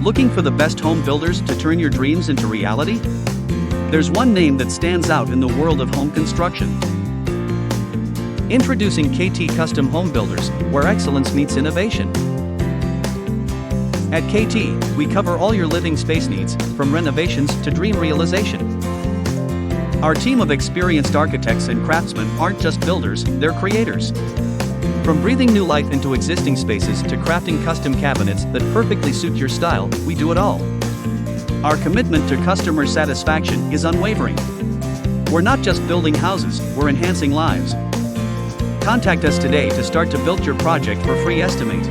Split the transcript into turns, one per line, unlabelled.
Looking for the best home builders to turn your dreams into reality? There's one name that stands out in the world of home construction. Introducing K&T Custom Home Builders, where excellence meets innovation. At K&T, we cover all your living space needs, from renovations to dream realization. Our team of experienced architects and craftsmen aren't just builders, they're creators. From breathing new life into existing spaces to crafting custom cabinets that perfectly suit your style, we do it all. Our commitment to customer satisfaction is unwavering. We're not just building houses, we're enhancing lives. Contact us today to start to build your project for free estimate.